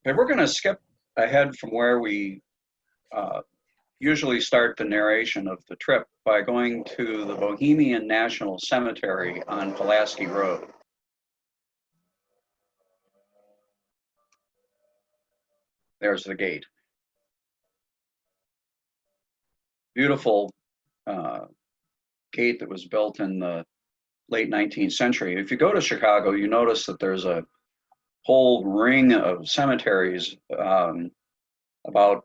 Okay, we're going to skip ahead from where we uh, usually start the narration of the trip by going to the Bohemian National Cemetery on Pulaski Road. There's the gate. Beautiful gate that was built in the late 19th century. If you go to Chicago, you notice that there's a whole ring of cemeteries about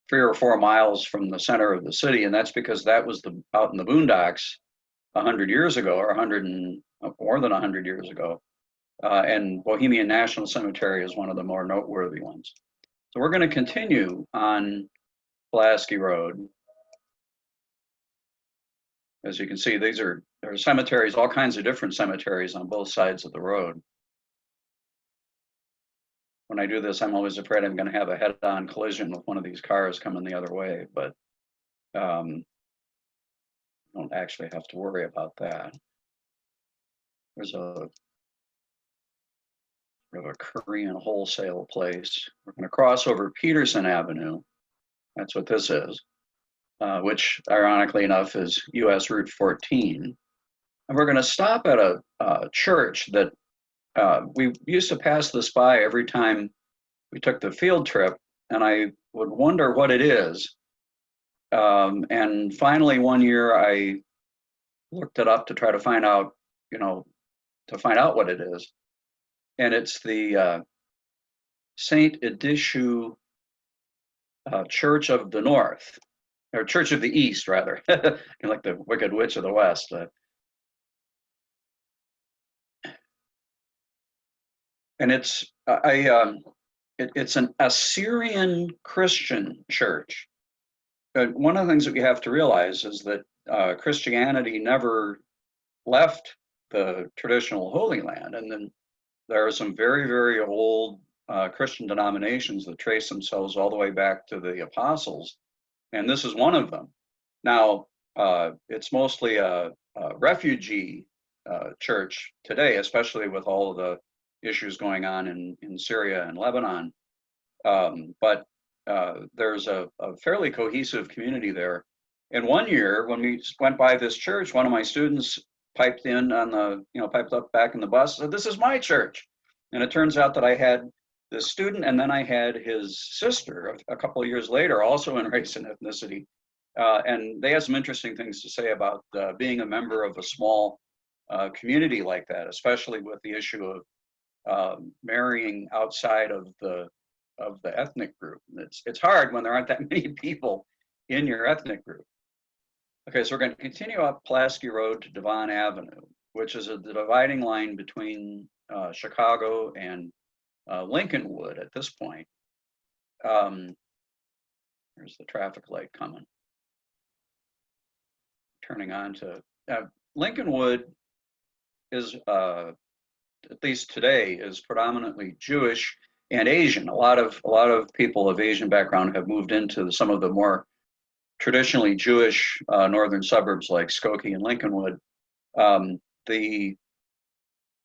3 or 4 miles from the center of the city, and that's because that was out in the boondocks 100 years ago, or 100 and more than 100 years ago. And Bohemian National Cemetery is one of the more noteworthy ones. So we're going to continue on Pulaski Road. As you can see, there are cemeteries, all kinds of different cemeteries on both sides of the road. When I do this, I'm always afraid I'm going to have a head-on collision with one of these cars coming the other way, but don't actually have to worry about that. There's a Korean wholesale place. We're going to cross over Peterson Avenue. That's what this is, which ironically enough is US Route 14. And we're going to stop at a church that we used to pass this by every time we took the field trip, and I would wonder what it is. And finally, one year I looked it up to try to find out, what it is. And it's the Saint Edishu Church of the North, or Church of the East, rather, like the Wicked Witch of the West. And it's it's an Assyrian Christian church. One of the things that we have to realize is that Christianity never left the traditional Holy Land, and then there are some very, very old Christian denominations that trace themselves all the way back to the apostles, and this is one of them. Now, it's mostly a refugee church today, especially with all of the issues going on in Syria and Lebanon. But there's a fairly cohesive community there. And one year when we went by this church, one of my students piped up back in the bus, said, "This is my church." And it turns out that I had this student, and then I had his sister a couple of years later, also in race and ethnicity. And they had some interesting things to say about being a member of a small community like that, especially with the issue of marrying outside of the ethnic group. It's hard when there aren't that many people in your ethnic group. Okay, so we're going to continue up Pulaski Road to Devon Avenue, which is the dividing line between Chicago and Lincolnwood at this point. There's the traffic light coming. Turning on to Lincolnwood is, at least today, is predominantly Jewish and Asian. A lot of people of Asian background have moved into some of the more traditionally Jewish northern suburbs like Skokie and Lincolnwood.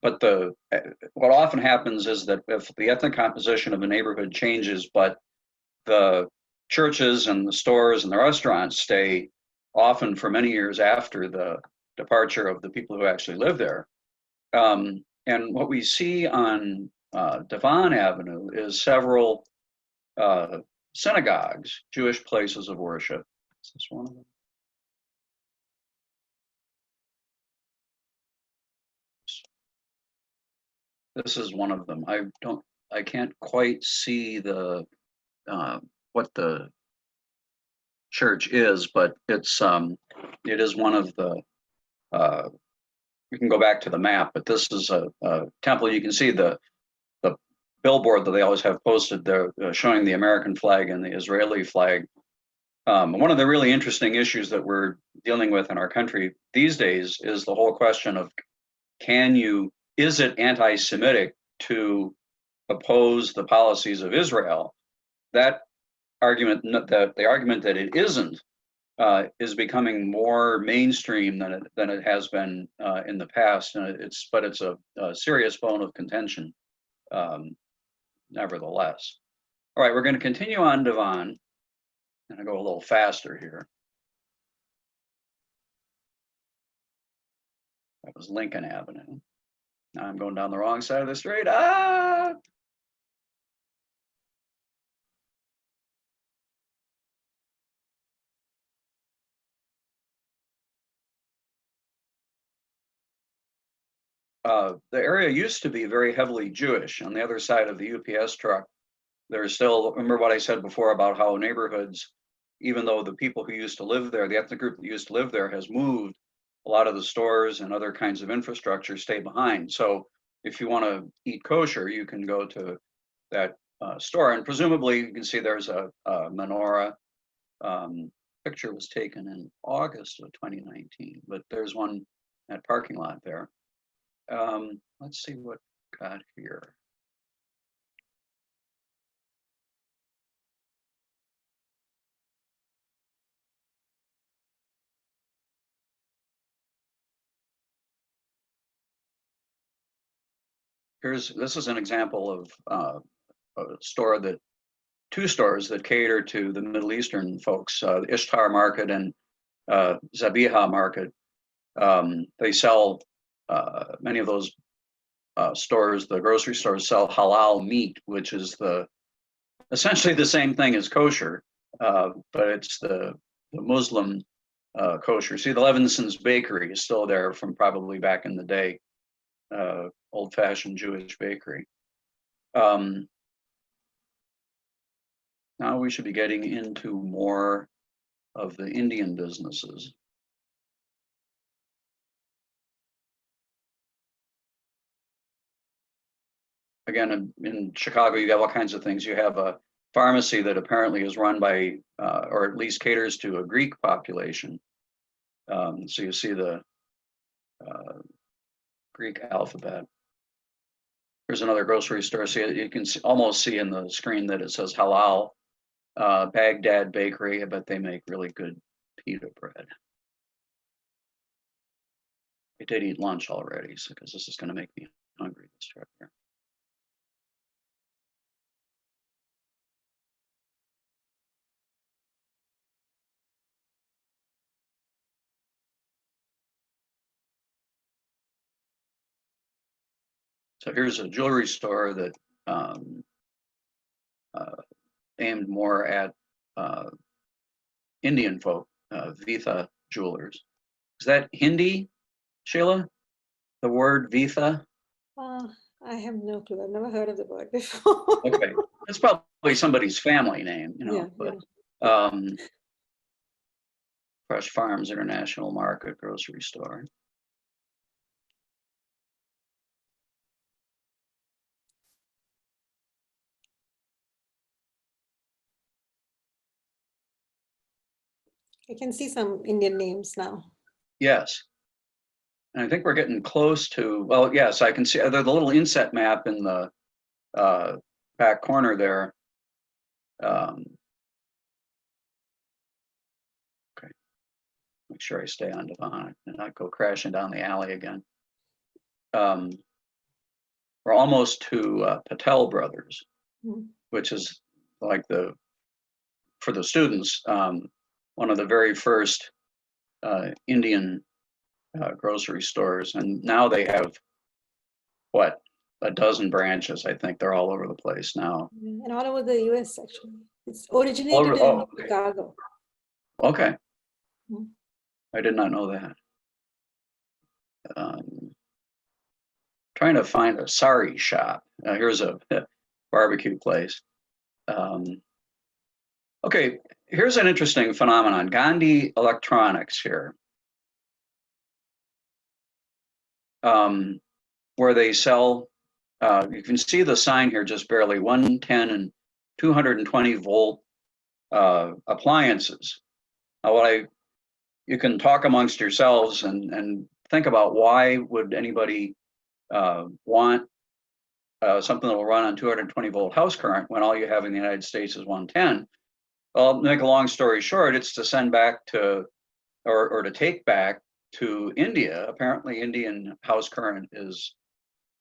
What often happens is that if the ethnic composition of a neighborhood changes, but the churches and the stores and the restaurants stay often for many years after the departure of the people who actually live there. And what we see on Devon Avenue is several synagogues, Jewish places of worship. Is this one of them? This is one of them. I can't quite see what the church is, but it is one of the. You can go back to the map, but this is a temple. You can see the billboard that they always have posted there, showing the American flag and the Israeli flag. One of the really interesting issues that we're dealing with in our country these days is the whole question of, is it anti-Semitic to oppose the policies of Israel? That argument, the argument that it isn't, is becoming more mainstream than it has been in the past, and it's a serious bone of contention. nevertheless. All right, we're going to continue on Devon. And I go a little faster here. That was Lincoln Avenue. Now I'm going down the wrong side of the street. Ah! The area used to be very heavily Jewish. On the other side of the UPS truck, there's still, remember what I said before about how neighborhoods, even though the people who used to live there, the ethnic group that used to live there has moved, a lot of the stores and other kinds of infrastructure stay behind. So if you want to eat kosher, you can go to that store. And presumably you can see there's a menorah. Picture was taken in August of 2019, but there's one at parking lot there. Let's see what got here. This is an example of a store that, two stores that cater to the Middle Eastern folks, the Ishtar Market and Zabiha Market. They sell, many of those stores, the grocery stores sell halal meat, which is essentially the same thing as kosher, but it's the Muslim kosher. See, the Levinson's Bakery is still there from probably back in the day, old-fashioned Jewish bakery. Now we should be getting into more of the Indian businesses. Again, in Chicago, you have all kinds of things. You have a pharmacy that apparently is run by, or at least caters to a Greek population. So you see the Greek alphabet. Here's another grocery store. So you can almost see in the screen that it says halal. Baghdad Bakery. I bet they make really good pita bread. I did eat lunch already, so because this is going to make me hungry. Let's try here. So here's a jewelry store that aimed more at Indian folk, Vitha Jewelers. Is that Hindi, Sheila? The word Vitha? I have no clue. I've never heard of the word before. Okay, it's probably somebody's family name, you know. Yeah, but yeah. Fresh Farms International Market grocery store. I can see some Indian names now. Yes. And I think we're getting close to, well, yes, I can see the little inset map in the back corner there. Okay. Make sure I stay on Devon and not go crashing down the alley again. We're almost to Patel Brothers, which is like for the students, one of the very first Indian grocery stores. And now they have, what, a dozen branches. I think they're all over the place now. And all over the US, actually. It's originated in Chicago. Okay. I did not know that. Trying to find a sari shop. Here's a barbecue place. Okay, here's an interesting phenomenon. Gandhi Electronics here. Where they sell, you can see the sign here just barely, 110 and 220 volt appliances. Now you can talk amongst yourselves and think about why would anybody want something that will run on 220 volt house current when all you have in the United States is 110. Well, make a long story short, it's to send back to, or to take back to India. Apparently Indian house current is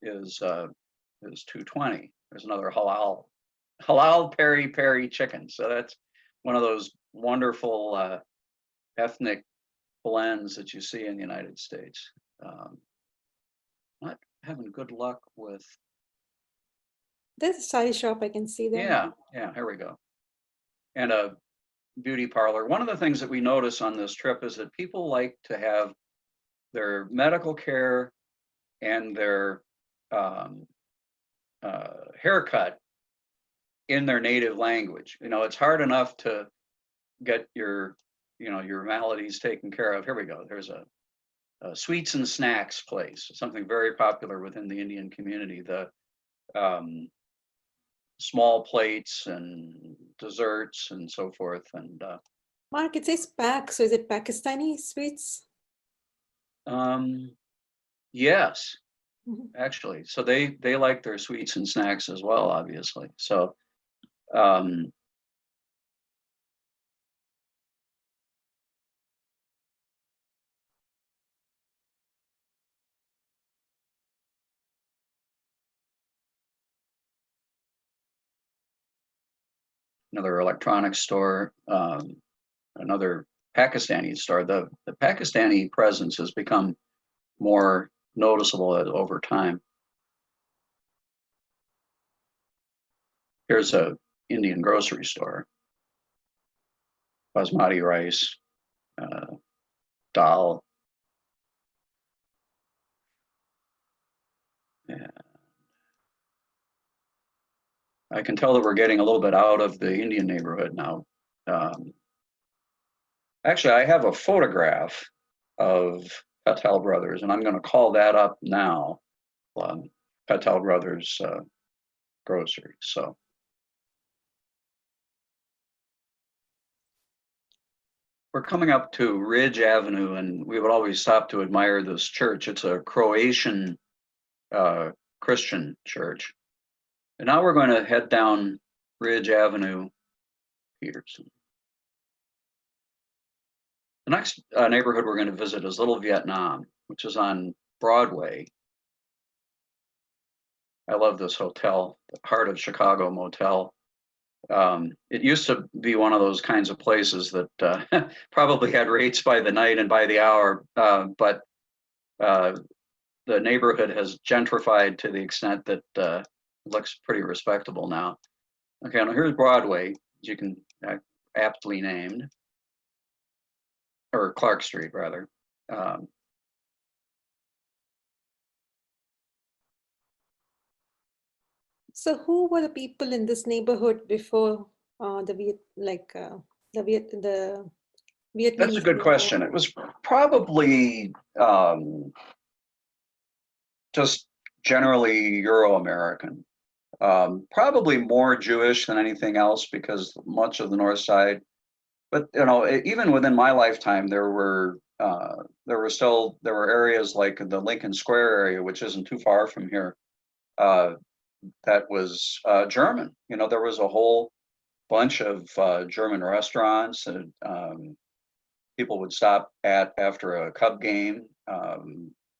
220. There's another halal peri peri chicken. So that's one of those wonderful ethnic blends that you see in the United States. Not having good luck with. There's a sari shop I can see there. Yeah, here we go. And a beauty parlor. One of the things that we notice on this trip is that people like to have their medical care and their haircut in their native language. You know, it's hard enough to get your maladies taken care of. Here we go. There's a sweets and snacks place, something very popular within the Indian community. The small plates and desserts and so forth. And Mark, it says Pak, so is it Pakistani sweets? Yes, Mhm. actually. So they like their sweets and snacks as well, obviously. So another electronics store, another Pakistani store. The Pakistani presence has become more noticeable over time. Here's a Indian grocery store. Basmati rice, dal. Yeah. I can tell that we're getting a little bit out of the Indian neighborhood now. Actually, I have a photograph of Patel Brothers, and I'm going to call that up now. Patel Brothers grocery. So we're coming up to Ridge Avenue, and we would always stop to admire this church. It's a Croatian Christian church. And now we're going to head down Ridge Avenue, Peterson. The next neighborhood we're going to visit is Little Vietnam, which is on Broadway. I love this hotel, the Heart of Chicago Motel. It used to be one of those kinds of places that probably had rates by the night and by the hour, but the neighborhood has gentrified to the extent that it looks pretty respectable now. Okay, now here's Broadway, as you can aptly named, or Clark Street rather. So who were the people in this neighborhood before the Vietnamese? That's a good question. It was probably just generally Euro-American. Probably more Jewish than anything else because much of the North Side. But you know, even within my lifetime, there were areas like the Lincoln Square area, which isn't too far from here, that was German. You know, there was a whole bunch of German restaurants and people would stop at after a Cub game.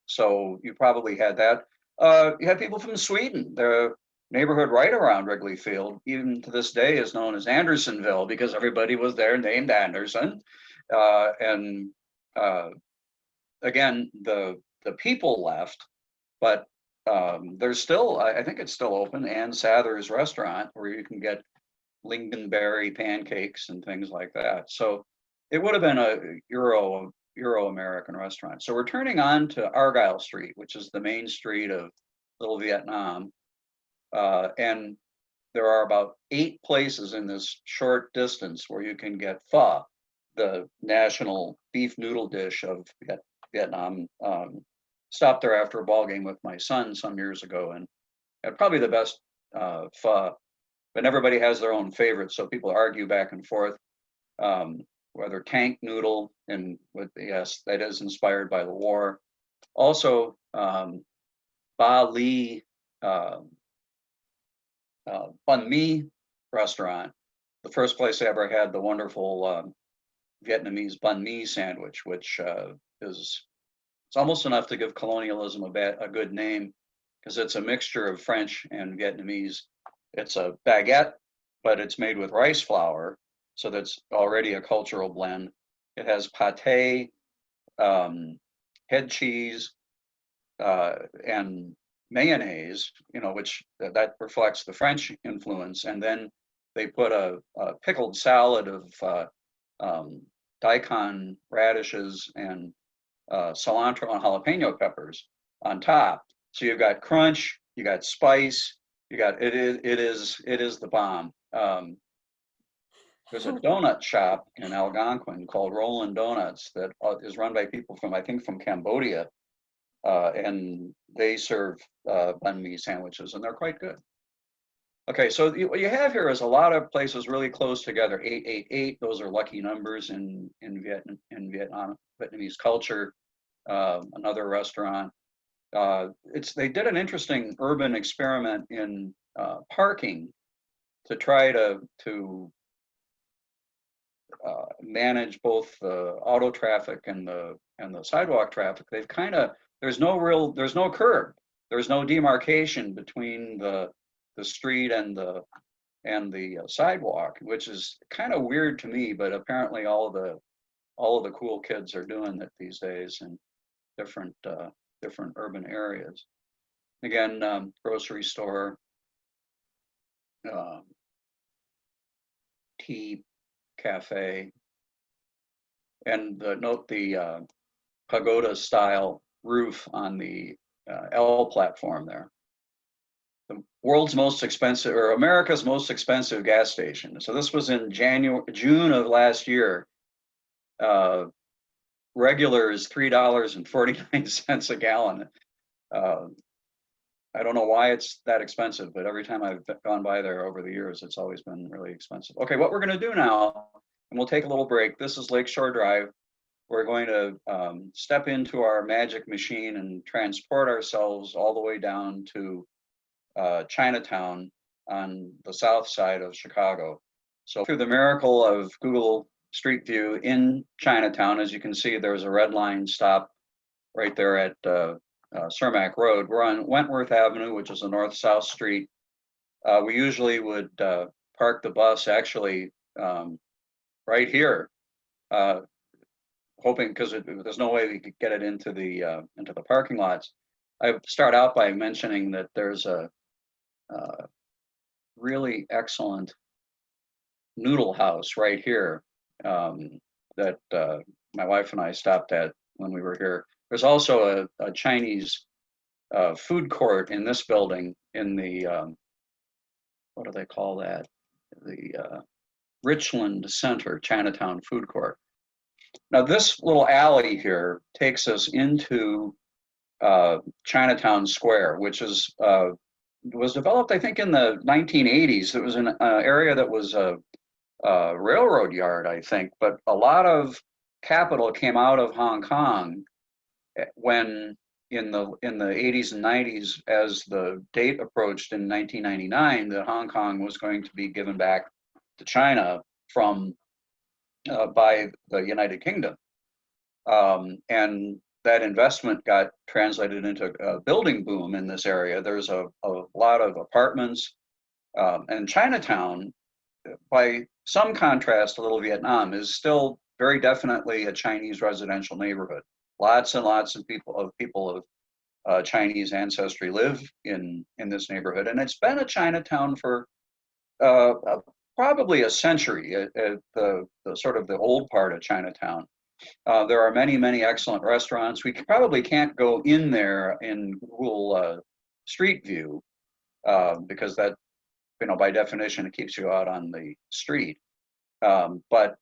So you probably had that. You had people from Sweden. The neighborhood right around Wrigley Field, even to this day, is known as Andersonville because everybody was there named Anderson. And again, the people left, but there's still, I think it's still open, Ann Sather's restaurant where you can get lingonberry pancakes and things like that. So it would have been a Euro-American restaurant. So we're turning on to Argyle Street, which is the main street of Little Vietnam. And there are about 8 places in this short distance where you can get pho, the national beef noodle dish of Vietnam. Stopped there after a ball game with my son some years ago and had probably the best pho, but everybody has their own favorite. So people argue back and forth whether tank noodle, and yes, that is inspired by the war. Also, Ba Li Banh Mi restaurant, the first place I ever had the wonderful Vietnamese banh mi sandwich, which it's almost enough to give colonialism a good name because it's a mixture of French and Vietnamese It's a baguette, but it's made with rice flour, so that's already a cultural blend. It has pate, head cheese, and mayonnaise, which that reflects the French influence. And then they put a pickled salad of daikon radishes and cilantro and jalapeno peppers on top. So you've got crunch, you got spice, it is the bomb. There's a donut shop in Algonquin called Roland Donuts that is run by people from, I think, from Cambodia, and they serve banh mi sandwiches, and they're quite good. Okay, so what you have here is a lot of places really close together. 888, those are lucky numbers in Vietnam, Vietnamese culture. Another restaurant. They did an interesting urban experiment in parking to try to manage both the auto traffic and the sidewalk traffic. They've there's no curb, there's no demarcation between the street and the sidewalk, which is kind of weird to me, but apparently all of the cool kids are doing it these days in different urban areas. Again, grocery store, tea, cafe, and note the pagoda style roof on the L platform there. The world's most expensive, or America's most expensive gas station. So this was in June of last year. Regular is $3.49 a gallon. I don't know why it's that expensive, but every time I've gone by there over the years, it's always been really expensive. Okay, what we're going to do now, and we'll take a little break. This is Lakeshore Drive. We're going to step into our magic machine and transport ourselves all the way down to Chinatown on the south side of Chicago. So through the miracle of Google Street View in Chinatown, as you can see, there's a red line stop right there at Cermak Road. We're on Wentworth Avenue, which is a north-south street. We usually would park the bus actually right here, hoping, because there's no way we could get it into the parking lots. I start out by mentioning that there's a really excellent noodle house right here that my wife and I stopped at when we were here. There's also a Chinese food court in this building in the, what do they call that? The Richland Center, Chinatown Food Court. Now this little alley here takes us into Chinatown Square, which was developed, I think, in the 1980s. It was an area that was a railroad yard, I think, but a lot of capital came out of Hong Kong when in the 80s and 90s, as the date approached in 1999, that Hong Kong was going to be given back to China from by the United Kingdom, and that investment got translated into a building boom in this area. There's a lot of apartments, and Chinatown, by some contrast to Little Vietnam, is still very definitely a Chinese residential neighborhood. Lots and lots of people of Chinese ancestry live in this neighborhood, and it's been a Chinatown for probably a century. The sort of the old part of Chinatown. There are many, many excellent restaurants. We probably can't go in there in Google Street View because that, by definition, it keeps you out on the street. But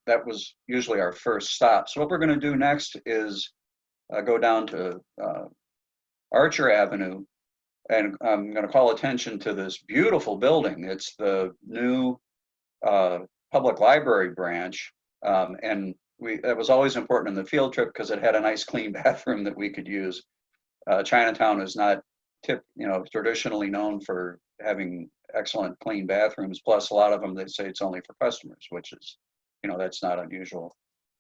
that was usually our first stop. So what we're going to do next is go down to Archer Avenue, and I'm going to call attention to this beautiful building. It's the new public library branch, and it was always important in the field trip because it had a nice clean bathroom that we could use. Chinatown is not traditionally known for having excellent clean bathrooms. Plus, a lot of them, they say it's only for customers, which is, that's not unusual.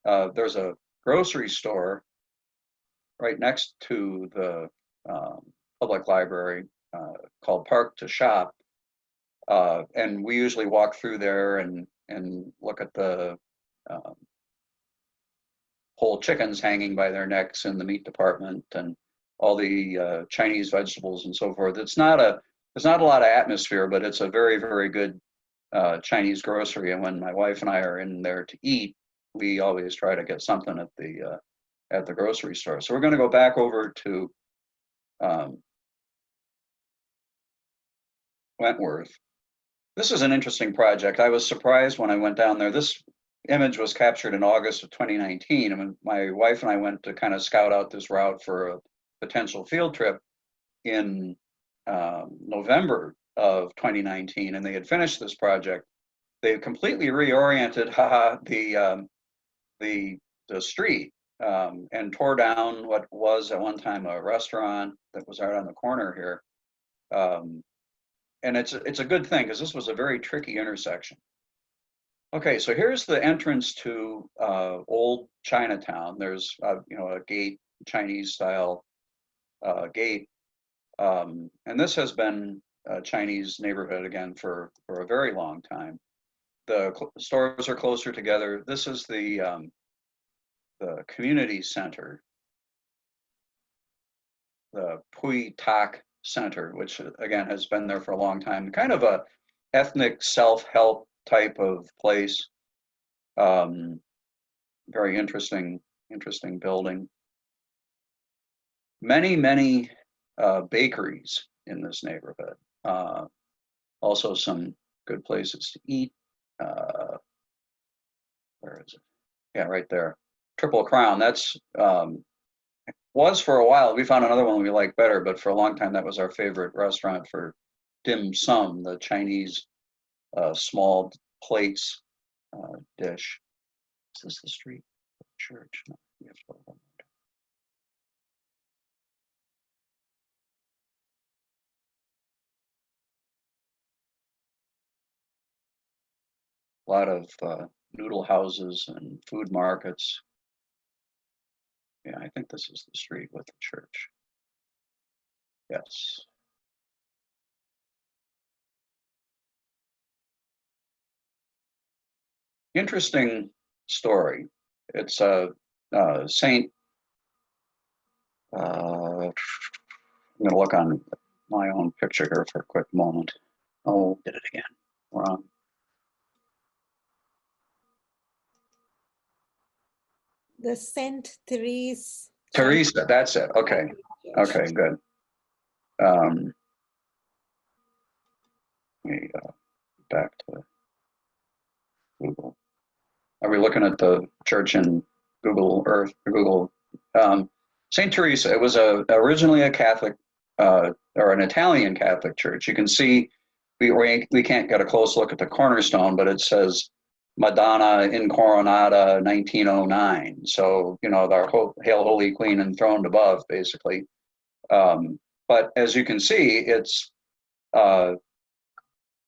There's a grocery store right next to the public library called Park to Shop. And we usually walk through there and look at the whole chickens hanging by their necks in the meat department and all the Chinese vegetables and so forth. There's not a lot of atmosphere, but it's a very, very good Chinese grocery. And when my wife and I are in there to eat, we always try to get something at the grocery store. So we're going to go back over to Wentworth. This is an interesting project. I was surprised when I went down there. This image was captured in August of 2019. And my wife and I went to kind of scout out this route for a potential field trip in November of 2019, and they had finished this project. They completely reoriented the street and tore down what was at one time a restaurant that was right on the corner here. And it's a good thing because this was a very tricky intersection. Okay, so here's the entrance to old Chinatown. There's a gate, Chinese style gate, and this has been a Chinese neighborhood again for a very long time. The stores are closer together. This is the community center, the Pui Tak Center, which again has been there for a long time. Kind of a ethnic self-help type of place. Very interesting building. Many bakeries in this neighborhood. Also some good places to eat. Where is it? Yeah, right there. Triple Crown. That's was for a while. We found another one we like better, but for a long time that was our favorite restaurant for dim sum, the Chinese small plates dish. Is this the street? Church? No, we have to go one more. A lot of noodle houses and food markets. Yeah, I think this is the street with the church. Yes. Interesting story. It's a Saint. I'm going to look on my own picture here for a quick moment. Oh, did it again. Wrong. The Saint Therese. Teresa, that's it. Okay. Okay, good. Let me back to Google. Are we looking at the church in Google Earth? Google Saint Teresa. It was originally a Catholic or an Italian Catholic church. You can see we can't get a close look at the cornerstone, but it says Madonna Incoronata 1909. So our Hail Holy Queen enthroned above, basically. But as you can see, it's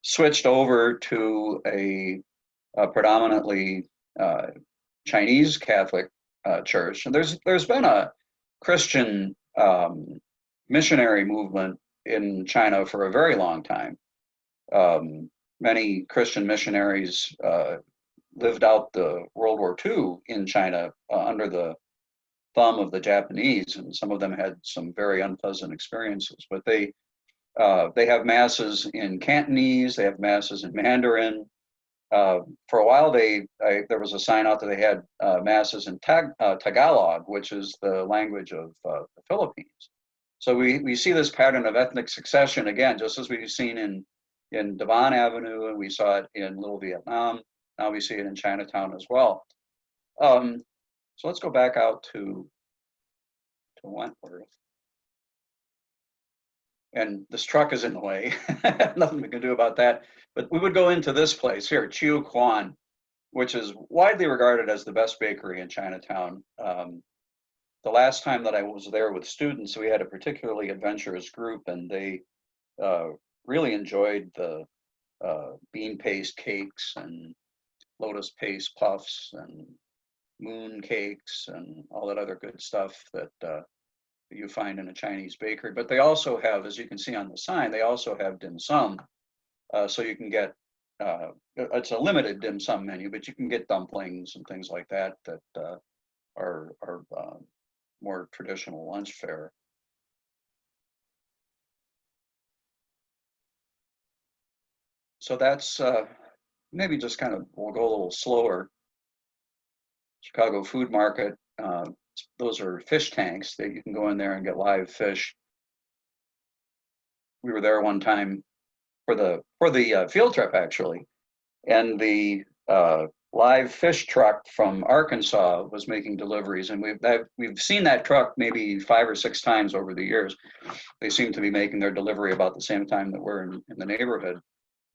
switched over to a predominantly Chinese Catholic church. And there's been a Christian missionary movement in China for a very long time. Many Christian missionaries lived out the World War II in China under the thumb of the Japanese, and some of them had some very unpleasant experiences. But they have masses in Cantonese, they have masses in Mandarin. For a while, there was a sign out that they had masses in Tagalog, which is the language of the Philippines. So we see this pattern of ethnic succession again, just as we've seen in Devon Avenue, and we saw it in Little Vietnam. Now we see it in Chinatown as well. So let's go back out to Wentworth. And this truck is in the way. Nothing we can do about that. But we would go into this place here, Chiu Quan, which is widely regarded as the best bakery in Chinatown. The last time that I was there with students, we had a particularly adventurous group, and they really enjoyed the bean paste cakes and lotus paste puffs and moon cakes and all that other good stuff that that you find in a Chinese bakery. But they also have, as you can see on the sign, they also have dim sum. So you can get, it's a limited dim sum menu, but you can get dumplings and things like that that are more traditional lunch fare. So that's maybe just kind of, we'll go a little slower. Chicago Food Market, those are fish tanks that you can go in there and get live fish. We were there one time for the field trip actually, and the live fish truck from Arkansas was making deliveries, and we've seen that truck maybe 5 or 6 times over the years. They seem to be making their delivery about the same time that we're in the neighborhood.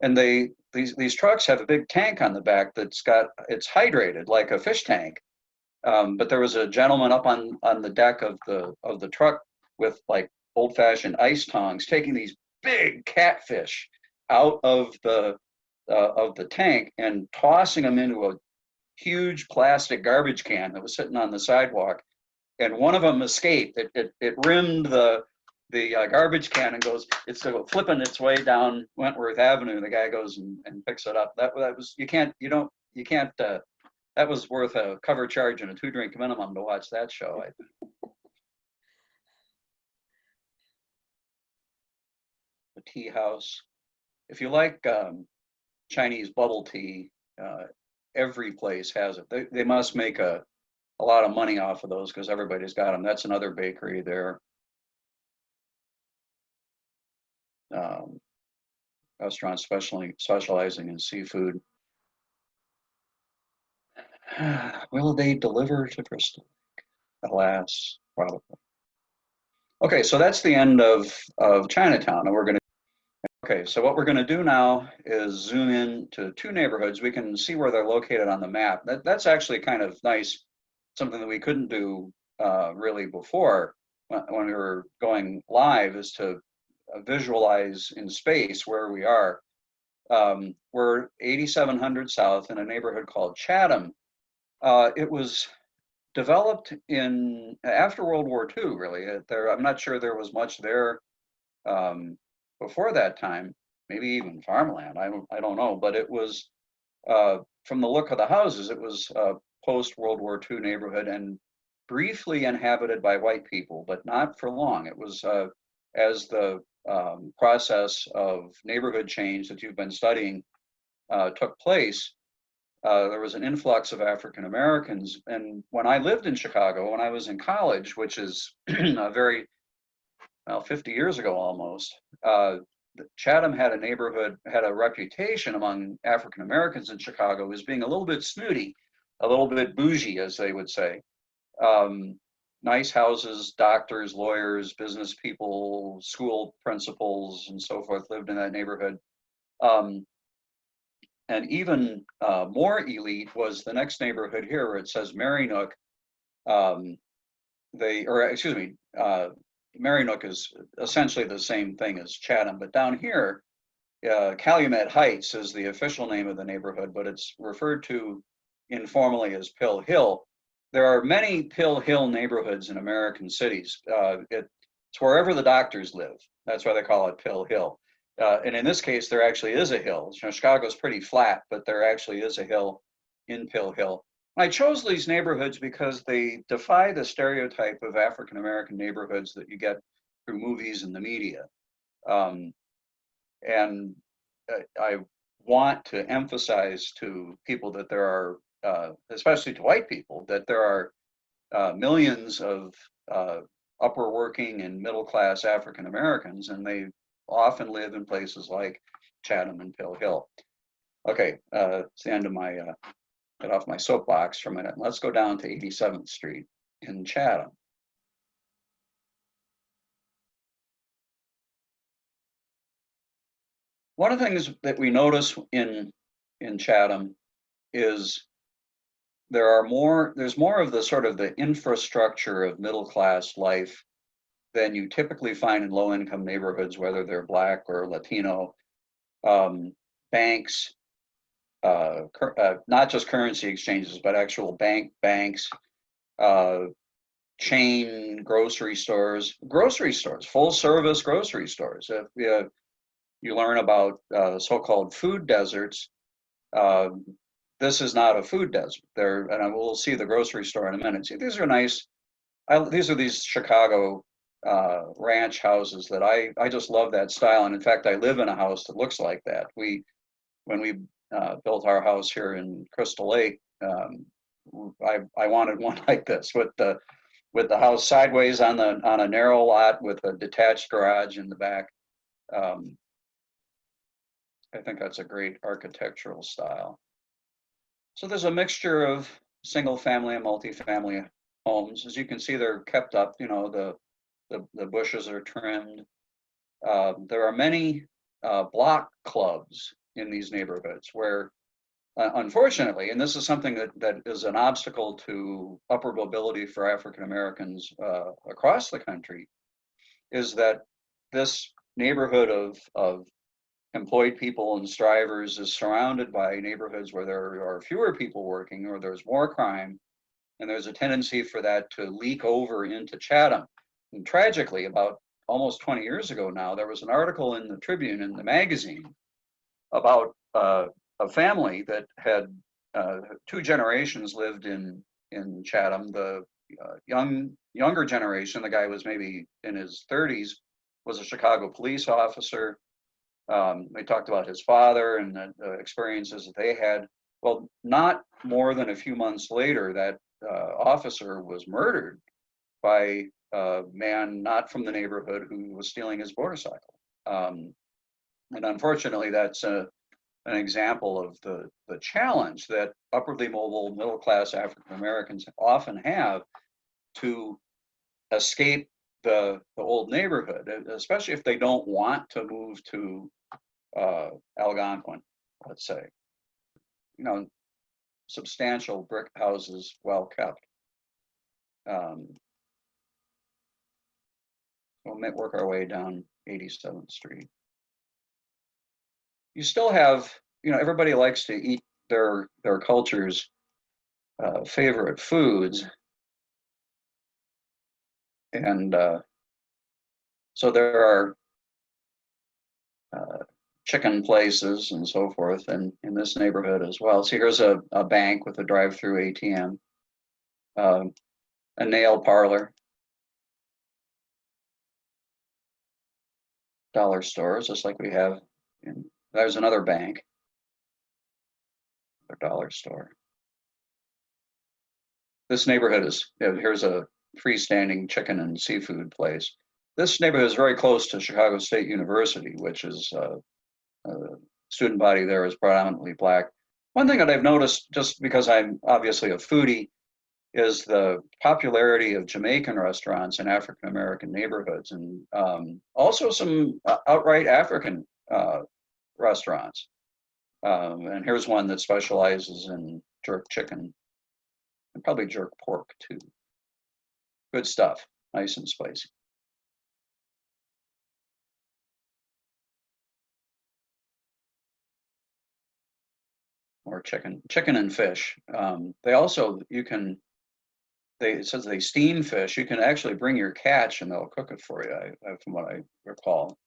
And these trucks have a big tank on the back it's hydrated like a fish tank. But there was a gentleman up on the deck of the truck with like old-fashioned ice tongs taking these big catfish out of the tank and tossing them into a huge plastic garbage can that was sitting on the sidewalk. And one of them escaped. It rimmed the garbage can and goes, it's flipping its way down Wentworth Avenue. The guy goes and picks it up. That was, you can't, that was worth a cover charge and a 2-drink minimum to watch that show. The tea house. If you like Chinese bubble tea, every place has it. They must make a lot of money off of those because everybody's got them. That's another bakery there. Restaurants specializing in seafood. Will they deliver to Crystal Lake? Alas, probably. Okay, so that's the end of Chinatown, and we're going to. Okay, so what we're going to do now is zoom in to 2 neighborhoods. We can see where they're located on the map. That's actually kind of nice, something that we couldn't do really before when we were going live, is to visualize in space where we are. We're 8700 South in a neighborhood called Chatham. It was developed after World War II, really. I'm not sure there was much there before that time, maybe even farmland, I don't know, but it was, from the look of the houses, it was a post-World War II neighborhood and briefly inhabited by white people, but not for long. It was, as the process of neighborhood change that you've been studying took place, there was an influx of African Americans. And when I lived in Chicago, when I was in college, which is very, well, 50 years ago almost, Chatham had a reputation among African Americans in Chicago as being a little bit snooty, a little bit bougie, as they would say. Nice houses, doctors, lawyers, business people, school principals, and so forth lived in that neighborhood. And even more elite was the next neighborhood here, where it says Marinook. Marinook is essentially the same thing as Chatham, but down here, Calumet Heights is the official name of the neighborhood, but it's referred to informally as Pill Hill. There are many Pill Hill neighborhoods in American cities. It's wherever the doctors live. That's why they call it Pill Hill. And in this case, there actually is a hill. Chicago's pretty flat, but there actually is a hill in Pill Hill. I chose these neighborhoods because they defy the stereotype of African American neighborhoods that you get through movies and the media. And I want to emphasize to people that there are, especially to white people, that there are millions of upper working and middle class African Americans, and they often live in places like Chatham and Pill Hill. Okay, it's the end of my get off my soapbox for a minute. Let's go down to 87th Street in Chatham. One of the things that we notice in Chatham is there's more of the sort of the infrastructure of middle class life than you typically find in low income neighborhoods, whether they're Black or Latino. Banks, not just currency exchanges, but actual banks, chain grocery stores, full service grocery stores. If you learn about so-called food deserts, uh, this is not a food desert. There, and we'll see the grocery store in a minute. See, these are nice. These are these Chicago ranch houses that I just love that style. And in fact, I live in a house that looks like that. When we built our house here in Crystal Lake, I wanted one like this with the house sideways on a narrow lot with a detached garage in the back. I think that's a great architectural style. So there's a mixture of single family and multifamily homes. As you can see, they're kept up. You know, the bushes are trimmed. There are many block clubs in these neighborhoods where, unfortunately, and this is something that is an obstacle to upward mobility for African Americans across the country, is that this neighborhood of employed people and strivers is surrounded by neighborhoods where there are fewer people working or there's more crime, and there's a tendency for that to leak over into Chatham. And tragically, about almost 20 years ago now, there was an article in the Tribune, in the magazine, about a family that had 2 generations lived in Chatham. The younger generation, the guy was maybe in his 30s, was a Chicago police officer. They talked about his father and the experiences that they had. Well, not more than a few months later, that officer was murdered by a man not from the neighborhood who was stealing his motorcycle. And unfortunately, that's an example of the challenge that upwardly mobile middle-class African Americans often have to escape the old neighborhood, especially if they don't want to move to Algonquin, let's say. You know, substantial brick houses, well kept. We'll work our way down 87th Street. You still have, you know, everybody likes to eat their culture's favorite foods. And so there are chicken places and so forth in this neighborhood as well. So here's a bank with a drive-through ATM, a nail parlor, dollar stores, just like we have in, there's another bank, a dollar store. This neighborhood is, here's a freestanding chicken and seafood place. This neighborhood is very close to Chicago State University, which is student body there is predominantly Black. One thing that I've noticed, just because I'm obviously a foodie, is the popularity of Jamaican restaurants in African American neighborhoods, and also some outright African restaurants. And here's one that specializes in jerk chicken and probably jerk pork too. Good stuff, nice and spicy. Or chicken and fish. They also, it says they steam fish. You can actually bring your catch and they'll cook it for you, from what I recall.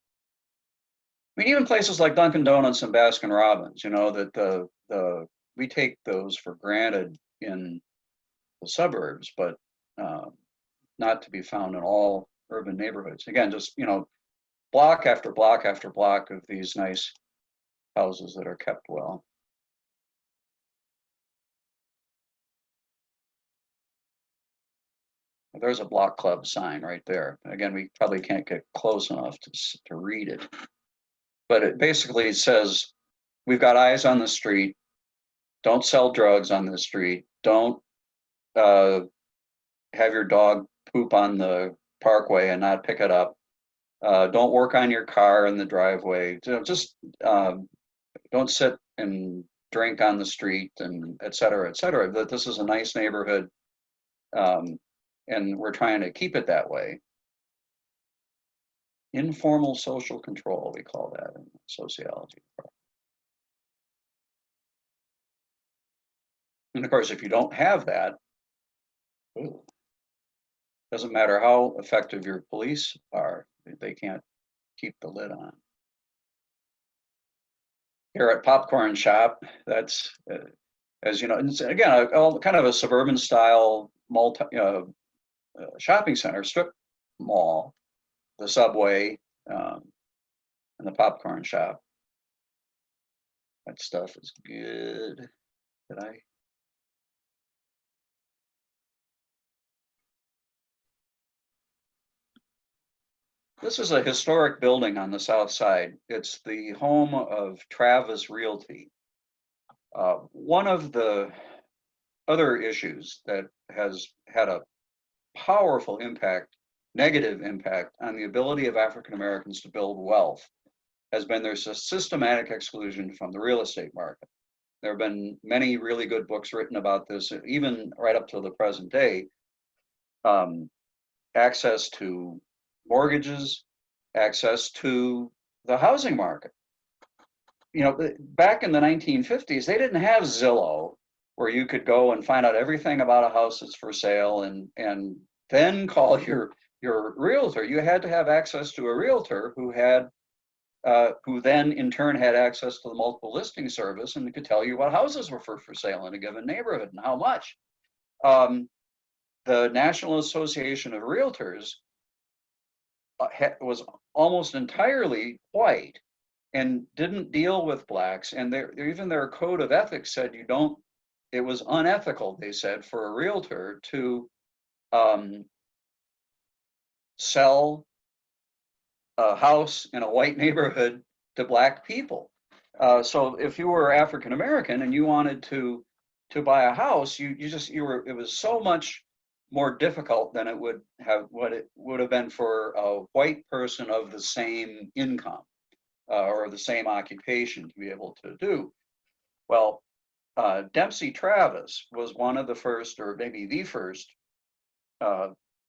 I mean, even places like Dunkin' Donuts and Baskin Robbins, you know, that we take those for granted in the suburbs, but not to be found in all urban neighborhoods. Again, just, you know, block after block after block of these nice houses that are kept well. There's a block club sign right there. Again, we probably can't get close enough to read it, but it basically says, we've got eyes on the street. Don't sell drugs on the street. Don't have your dog poop on the parkway and not pick it up. Don't work on your car in the driveway. Just don't sit and drink on the street, and et cetera, et cetera. That this is a nice neighborhood. And we're trying to keep it that way. Informal social control, we call that in sociology. And of course, if you don't have that, Doesn't matter how effective your police are, they can't keep the lid on. Here at Popcorn Shop, that's, as you know, and again, all kind of a suburban style shopping center, strip mall, the Subway, and the Popcorn Shop. That stuff is good. Did I? This is a historic building on the south side. It's the home of Travis Realty. One of the other issues that has had a powerful impact, negative impact on the ability of African Americans to build wealth has been their systematic exclusion from the real estate market. There have been many really good books written about this, even right up to the present day. Access to mortgages, access to the housing market. You know, back in the 1950s, they didn't have Zillow, where you could go and find out everything about a house that's for sale and then call your realtor. You had to have access to a realtor who then in turn had access to the multiple listing service and could tell you what houses were for sale in a given neighborhood and how much. The National Association of Realtors was almost entirely white and didn't deal with blacks, and even their code of ethics said it was unethical, they said, for a realtor to sell a house in a white neighborhood to black people. So if you were African American and you wanted to buy a house, it was so much more difficult than it would have been for a white person of the same income or the same occupation to be able to do. Well, Dempsey Travis was one of the first, or maybe the first,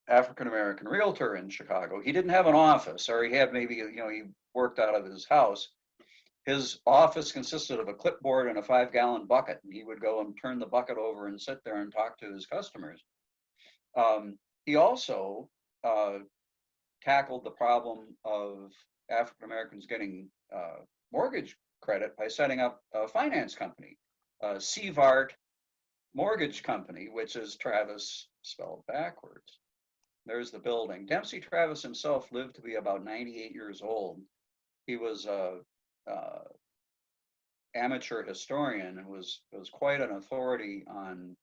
African American realtor in Chicago. He didn't have an office, or he had maybe, he worked out of his house. His office consisted of a clipboard and a 5-gallon bucket, and he would go and turn the bucket over and sit there and talk to his customers. He also tackled the problem of African Americans getting mortgage credit by setting up a finance company, Sevart Mortgage Company, which is Travis spelled backwards. There's the building. Dempsey Travis himself lived to be about 98 years old. He was a amateur historian and was quite an authority on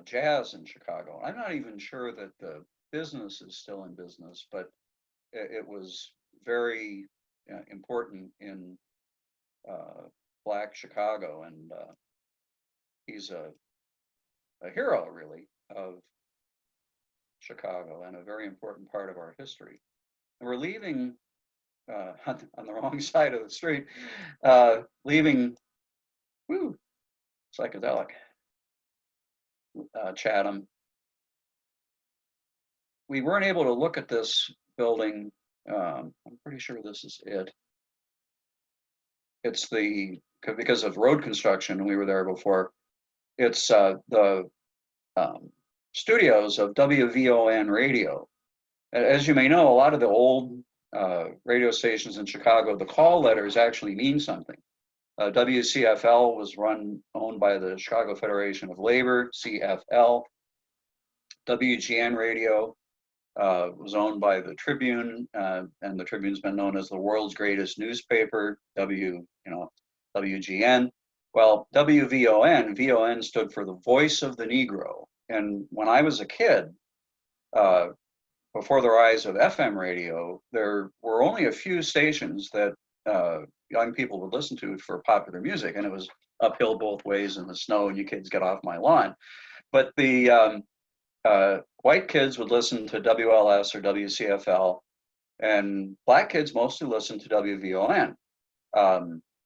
jazz in Chicago. I'm not even sure that the business is still in business, but it was very important in Black Chicago, and he's a hero, really, of Chicago and a very important part of our history. And we're leaving on the wrong side of the street, leaving psychedelic Chatham. We weren't able to look at this building. I'm pretty sure this is it. It's because of road construction, and we were there before. It's the studios of WVON radio. As you may know, a lot of the old radio stations in Chicago, the call letters actually mean something. WCFL was owned by the Chicago Federation of Labor, CFL. WGN radio was owned by the Tribune, and the Tribune's been known as the world's greatest newspaper, WGN. Well, WVON, VON stood for the Voice of the Negro. And when I was a kid, before the rise of FM radio, there were only a few stations that young people would listen to for popular music, and it was uphill both ways in the snow, and you kids get off my lawn. But the white kids would listen to WLS or WCFL, and black kids mostly listened to WVON.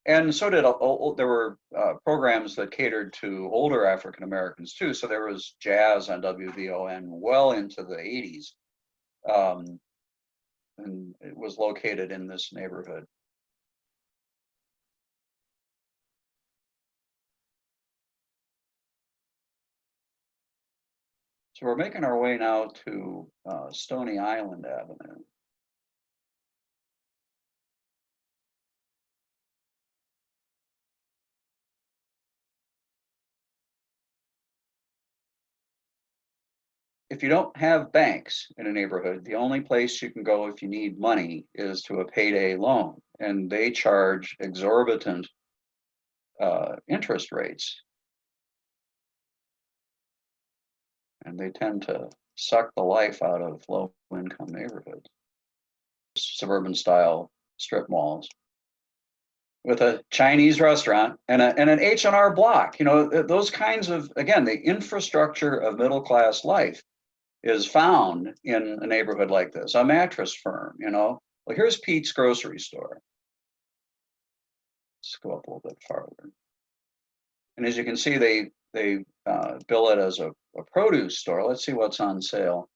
And so did, there were programs that catered to older African Americans too. So there was jazz on WVON well into the 80s. And it was located in this neighborhood. So we're making our way now to Stony Island Avenue. If you don't have banks in a neighborhood, the only place you can go if you need money is to a payday loan, and they charge exorbitant interest rates. And they tend to suck the life out of low-income neighborhoods. Suburban style strip malls with a Chinese restaurant and an H&R Block. You know, those kinds of, again, the infrastructure of middle-class life is found in a neighborhood like this. A mattress firm, you know. Well, here's Pete's grocery store. Let's go up a little bit farther. And as you can see, they bill it as a produce store. Let's see what's on sale.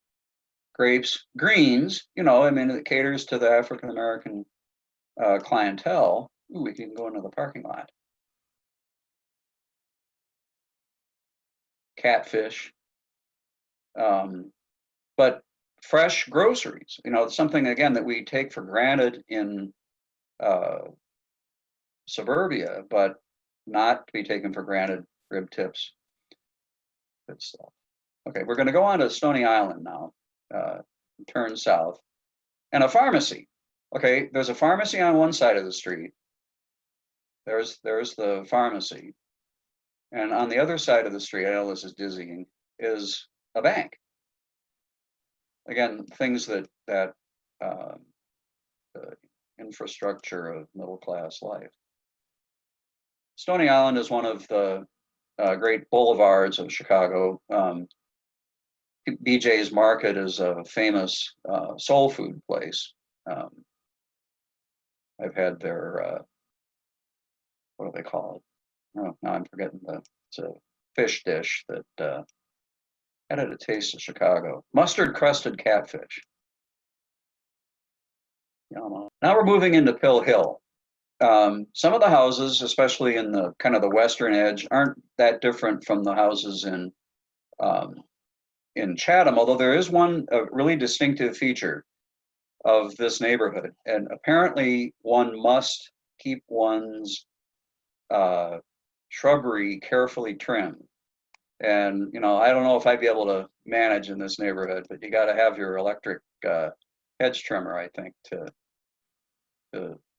Grapes, greens, you know, I mean, it caters to the African-American clientele. Ooh, we can go into the parking lot. Catfish. But fresh groceries, you know, something again that we take for granted in suburbia, but not to be taken for granted. Rib tips, good stuff. Okay, we're going to go on to Stony Island now, turn south, and a pharmacy. Okay, there's a pharmacy on one side of the street. There's the pharmacy, and on the other side of the street, I know this is dizzying, is a bank. Again, things that the infrastructure of middle-class life. Stony Island is one of the great boulevards of Chicago. BJ's Market is a famous soul food place. I've had their, what do they call it? Oh, now I'm forgetting it's a fish dish that had a taste of Chicago. Mustard crusted catfish. Now we're moving into Pill Hill. Some of the houses, especially in the kind of the western edge, aren't that different from the houses in Chatham, although there is one really distinctive feature of this neighborhood, and apparently one must keep one's shrubbery carefully trimmed. And you know, I don't know if I'd be able to manage in this neighborhood, but you got to have your electric hedge trimmer, I think, to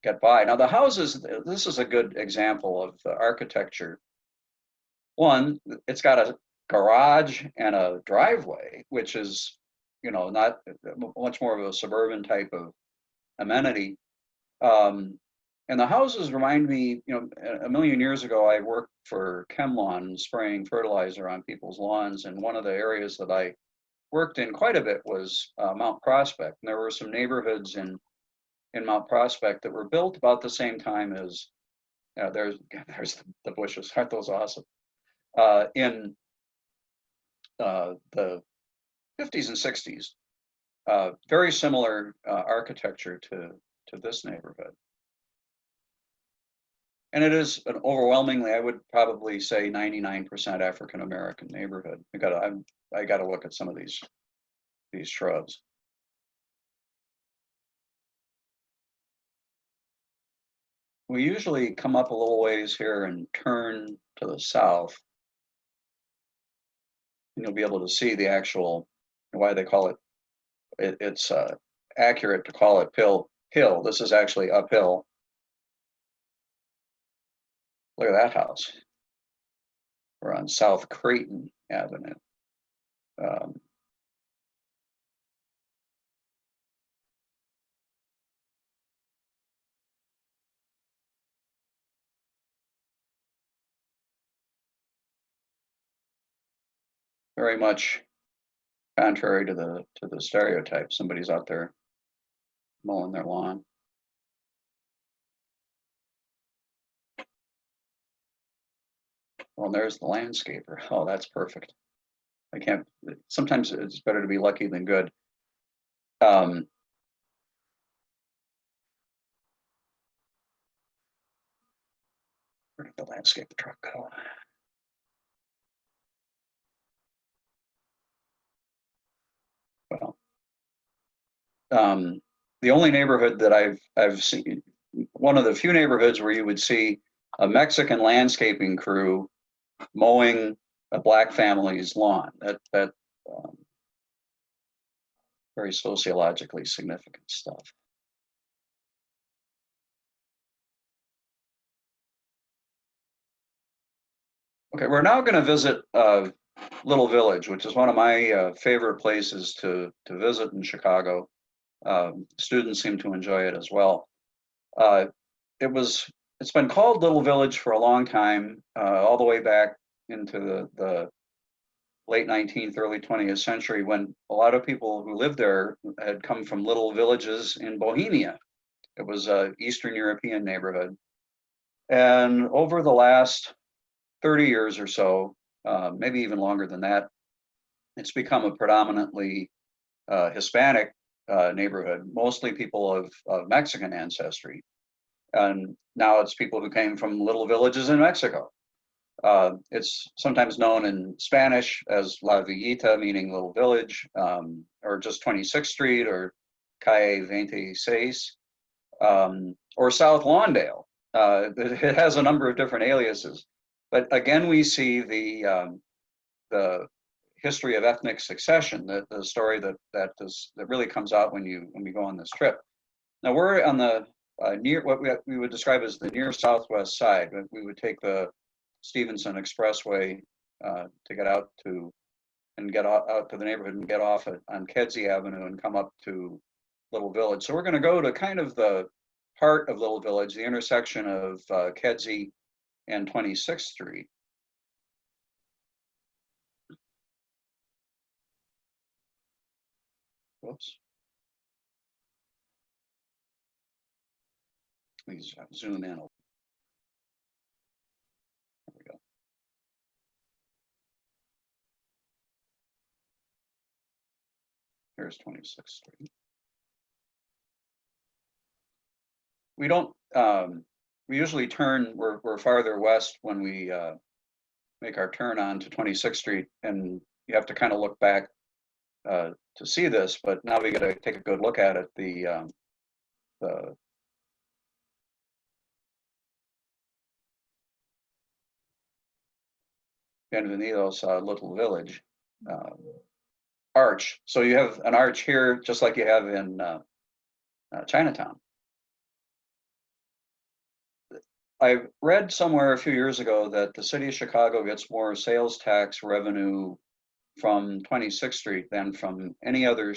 get by. Now the houses, this is a good example of the architecture. One, it's got a garage and a driveway, which is, you know, not much more of a suburban type of amenity. And the houses remind me, you know, a million years ago, I worked for ChemLawn spraying fertilizer on people's lawns. And one of the areas that I worked in quite a bit was Mount Prospect. And there were some neighborhoods in Mount Prospect that were built about the same time as, there's the bushes, aren't those awesome? In the 50s and 60s, very similar architecture to this neighborhood. And it is an overwhelmingly, I would probably say 99% African-American neighborhood. I gotta look at some of these shrubs. We usually come up a little ways here and turn to the south. And you'll be able to see the actual, why they call it, it's accurate to call it Pill Hill. This is actually uphill. Look at that house. We're on South Creighton Avenue. Very much contrary to the stereotype. Somebody's out there mowing their lawn. Well, there's the landscaper. Oh, that's perfect. I can't, sometimes it's better to be lucky than good. Where did the landscape truck go? the only neighborhood that I've seen, one of the few neighborhoods where you would see a Mexican landscaping crew mowing a black family's lawn. That very sociologically significant stuff. Okay, we're now going to visit Little Village, which is one of my favorite places to visit in Chicago. Students seem to enjoy it as well. It's been called Little Village for a long time, all the way back into the late 19th, early 20th century, when a lot of people who lived there had come from little villages in Bohemia. It was an Eastern European neighborhood. And over the last 30 years or so, maybe even longer than that, it's become a predominantly Hispanic neighborhood, mostly people of Mexican ancestry. And now it's people who came from little villages in Mexico. It's sometimes known in Spanish as La Villita, meaning little village, or just 26th Street or Calle 26, or South Lawndale. It has a number of different aliases. But again, we see the history of ethnic succession, the story that really comes out when we go on this trip. Now we're on the near what we would describe as the near southwest side. We would take the Stevenson Expressway to get out to the neighborhood and get off on Kedzie Avenue and come up to Little Village. So we're going to go to kind of the heart of Little Village, the intersection of Kedzie and 26th Street. Whoops. Please zoom in. There we go. Here's 26th Street. We don't, we usually turn, we're farther west when we make our turn on to 26th Street, and you have to kind of look back to see this, but now we got to take a good look at it. The Bienvenidos Little Village arch. So you have an arch here, just like you have in Chinatown. I read somewhere a few years ago that the city of Chicago gets more sales tax revenue from 26th Street than from any other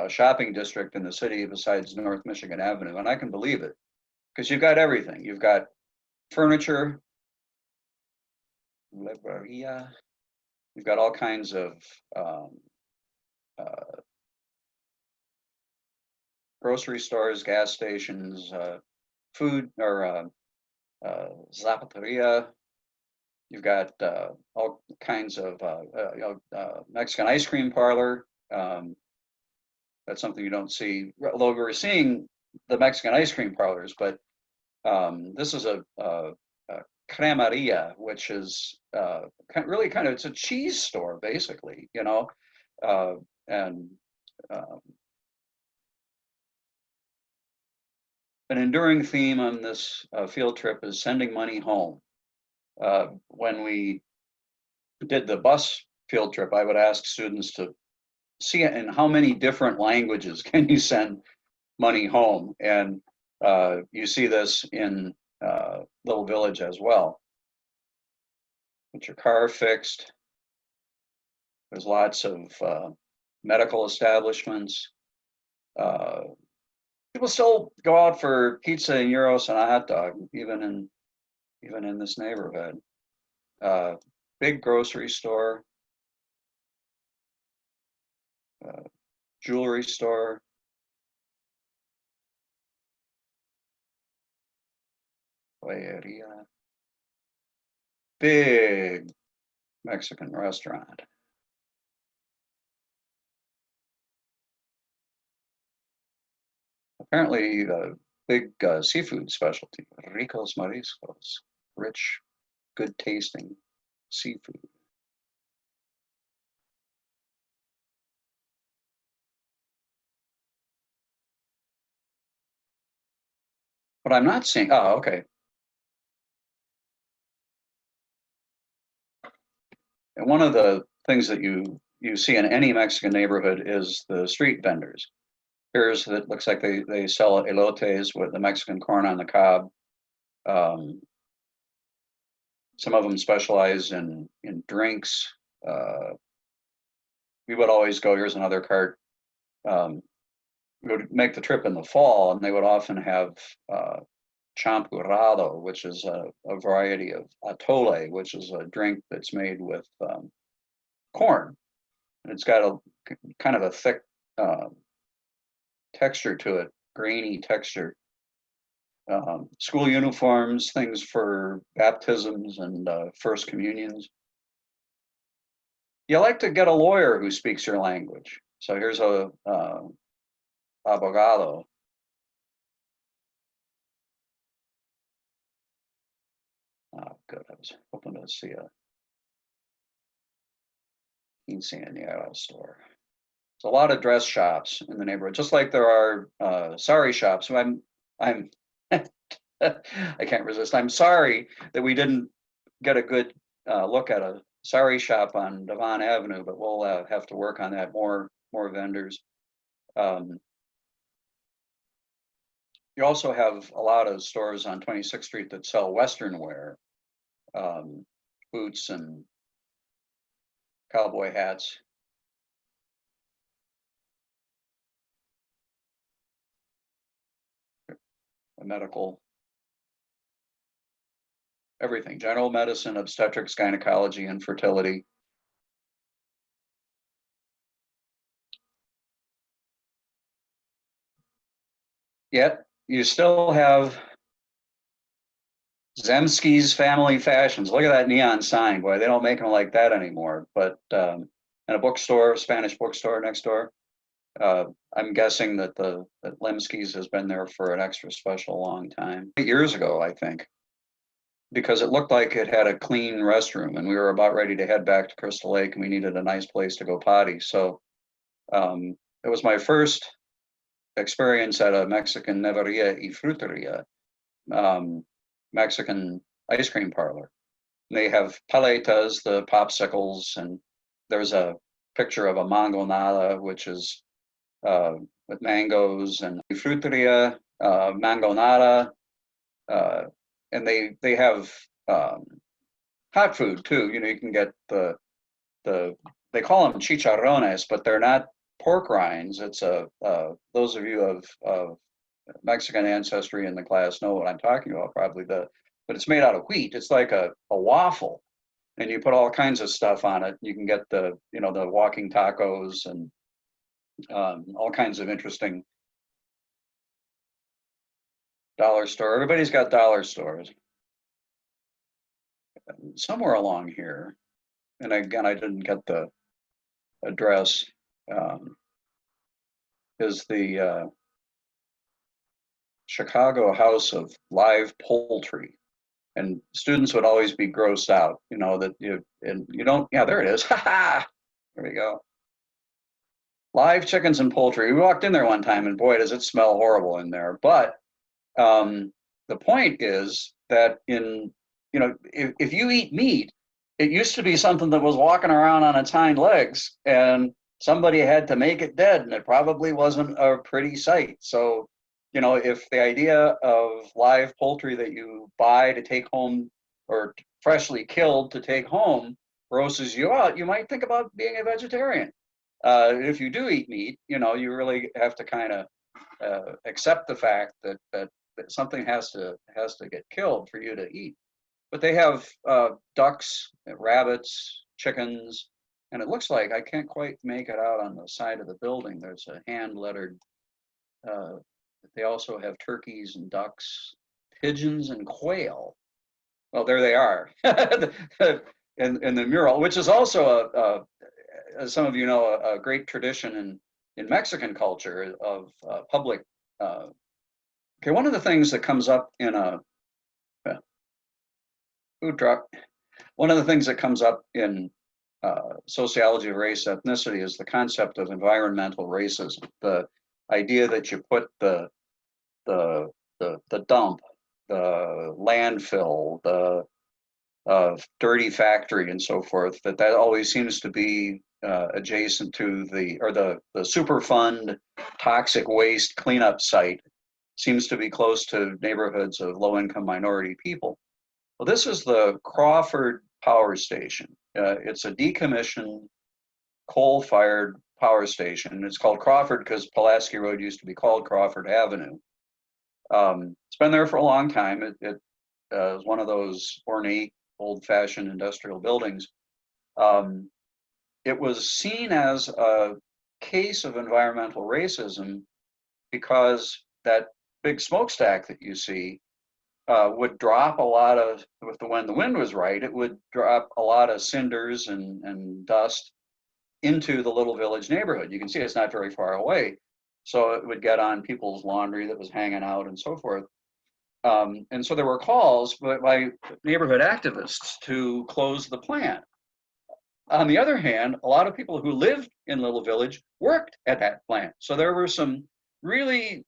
shopping district in the city besides North Michigan Avenue. And I can believe it, because you've got everything. You've got furniture, libreria, you've got all kinds of grocery stores, gas stations, food, or zapateria. You've got all kinds of Mexican ice cream parlor. That's something you don't see, although we're seeing the Mexican ice cream parlors, but this is a cremeria, which is really kind of, it's a cheese store basically, you know, and an enduring theme on this field trip is sending money home. When we did the bus field trip, I would ask students to see it in how many different languages can you send money home, and you see this in Little Village as well. Get your car fixed. There's lots of medical establishments. People still go out for pizza and gyros and a hot dog, even in this neighborhood. Big grocery store, jewelry store. Big Mexican restaurant. Apparently a big seafood specialty, Ricos Mariscos, rich, good tasting seafood. But I'm not seeing, oh, okay. And one of the things that you see in any Mexican neighborhood is the street vendors. Here's that looks like they sell elotes with the Mexican corn on the cob. Some of them specialize in drinks. We would always go, here's another cart. We would make the trip in the fall, and they would often have champurrado, which is a variety of atole, which is a drink that's made with corn. And it's got a kind of a thick texture to it, grainy texture. School uniforms, things for baptisms and first communions. You like to get a lawyer who speaks your language. So here's a abogado. Oh, good. I was hoping to see a quinceañera store. There's a lot of dress shops in the neighborhood, just like there are sari shops. So I'm I can't resist. I'm sorry that we didn't get a good look at a sari shop on Devon Avenue, but we'll have to work on that. More vendors. You also have a lot of stores on 26th Street that sell Western wear, boots and cowboy hats. Medical, everything, general medicine, obstetrics, gynecology, and fertility. Yet you still have Zemsky's Family Fashions. Look at that neon sign, boy, they don't make them like that anymore. But in a bookstore, Spanish bookstore next door, I'm guessing that that Lemsky's has been there for an extra special long time. 8 years ago, I think, because it looked like it had a clean restroom, and we were about ready to head back to Crystal Lake, and we needed a nice place to go potty. So it was my first experience at a Mexican neveria y fruteria, Mexican ice cream parlor. And they have paletas, the popsicles, and there's a picture of a mangonada, which is with mangoes, and fruteria, mangonada, and they have hot food too. You know, you can get the they call them chicharrones, but they're not pork rinds. It's those of you of Mexican ancestry in the class know what I'm talking about, probably but it's made out of wheat. It's like a waffle, and you put all kinds of stuff on it. You can get the walking tacos and all kinds of interesting dollar store. Everybody's got dollar stores. Somewhere along here, and again, I didn't get the address, is the Chicago House of Live Poultry. And students would always be grossed out, that you don't, yeah, there it is. Ha ha! There we go. Live chickens and poultry. We walked in there one time, and boy, does it smell horrible in there. But the point is that if you eat meat, it used to be something that was walking around on its hind legs, and somebody had to make it dead, and it probably wasn't a pretty sight. So, if the idea of live poultry that you buy to take home, or freshly killed to take home, grosses you out, you might think about being a vegetarian. If you do eat meat, you really have to kind of accept the fact that something has to get killed for you to eat. But they have ducks, rabbits, chickens, and it looks like, I can't quite make it out on the side of the building, there's a hand lettered, they also have turkeys and ducks, pigeons and quail. Well, there they are in the mural, which is also as some of you know, a great tradition in Mexican culture of public. Okay, one of the things that comes up in a food truck, one of the things that comes up in sociology of race ethnicity is the concept of environmental racism. The idea that you put the the dump, the landfill, the dirty factory, and so forth. That always seems to be adjacent to the Superfund toxic waste cleanup site. Seems to be close to neighborhoods of low-income minority people. Well, this is the Crawford Power Station. It's a decommissioned coal-fired power station. It's called Crawford because Pulaski Road used to be called Crawford Avenue. It's been there for a long time. It is one of those ornate, old-fashioned industrial buildings. It was seen as a case of environmental racism because that big smokestack that you see would drop a lot of, when the wind was right, it would drop a lot of cinders and dust into the little village neighborhood. You can see it's not very far away. So it would get on people's laundry that was hanging out and so forth. And so there were calls by neighborhood activists to close the plant. On the other hand, a lot of people who lived in Little Village worked at that plant. So there were some really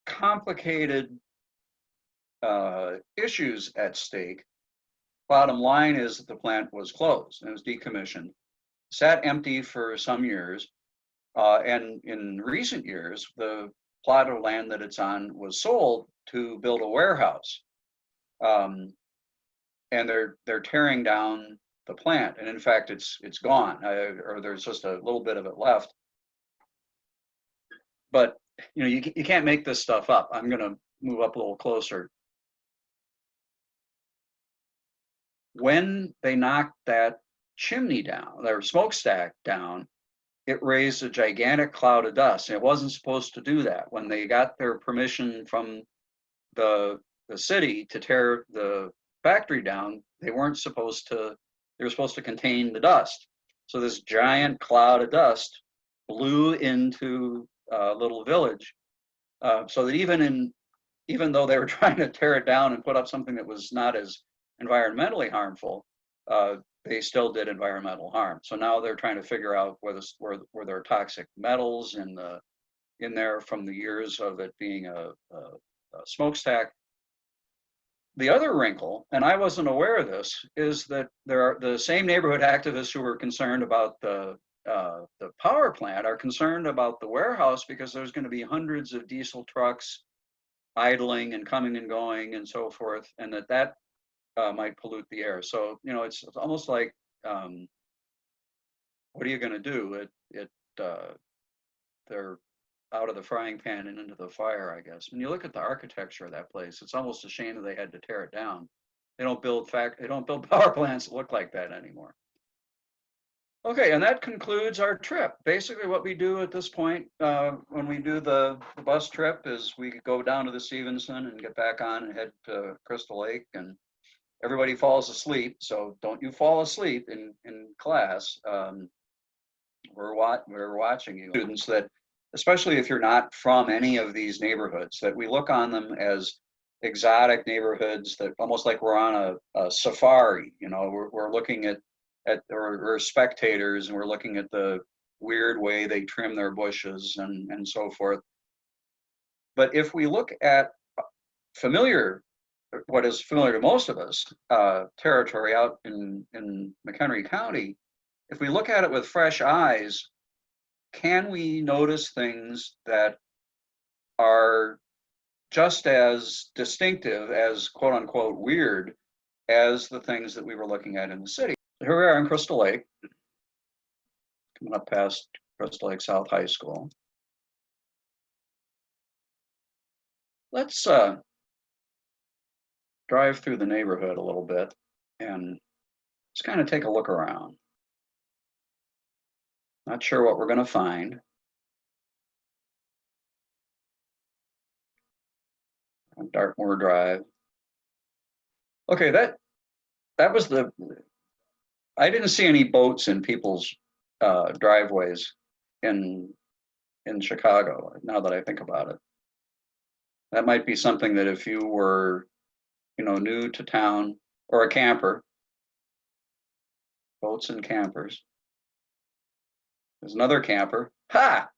complicated issues at stake. Bottom line is that the plant was closed and it was decommissioned, sat empty for some years. And in recent years, the plot of land that it's on was sold to build a warehouse. And they're tearing down the plant. And in fact, it's gone, or there's just a little bit of it left. But you know, you can't make this stuff up. I'm going to move up a little closer. When they knocked that chimney down, their smokestack down, it raised a gigantic cloud of dust. And it wasn't supposed to do that. When they got their permission from the city to tear the factory down, they weren't supposed to, they were supposed to contain the dust. So this giant cloud of dust blew into Little Village, so that even though they were trying to tear it down and put up something that was not as environmentally harmful, they still did environmental harm. So now they're trying to figure out where there are toxic metals in there from the years of it being a smokestack. The other wrinkle, and I wasn't aware of this, is that there are the same neighborhood activists who were concerned about the power plant are concerned about the warehouse because there's going to be hundreds of diesel trucks idling and coming and going and so forth, and that might pollute the air. So, you know, it's almost like, what are you going to do? They're out of the frying pan and into the fire, I guess. When you look at the architecture of that place, it's almost a shame that they had to tear it down. They don't build power plants that look like that anymore. Okay, and that concludes our trip. Basically what we do at this point, when we do the bus trip, is we go down to the Stevenson and get back on and head to Crystal Lake, and everybody falls asleep. So don't you fall asleep in class. We're watching you. Students that, especially if you're not from any of these neighborhoods, that we look on them as exotic neighborhoods, that almost like we're on a safari. You know, we're looking at we're spectators, and we're looking at the weird way they trim their bushes and so forth. But if we look at what is familiar to most of us, territory out in McHenry County, if we look at it with fresh eyes, can we notice things that are just as distinctive, as quote unquote weird, as the things that we were looking at in the city? Here we are in Crystal Lake, coming up past Crystal Lake South High School. Let's drive through the neighborhood a little bit and just kind of take a look around. Not sure what we're going to find. On Dartmoor Drive. Okay, that was I didn't see any boats in people's driveways in Chicago, now that I think about it. That might be something that if you were, you know, new to town or a camper, boats and campers. There's another camper. Ha!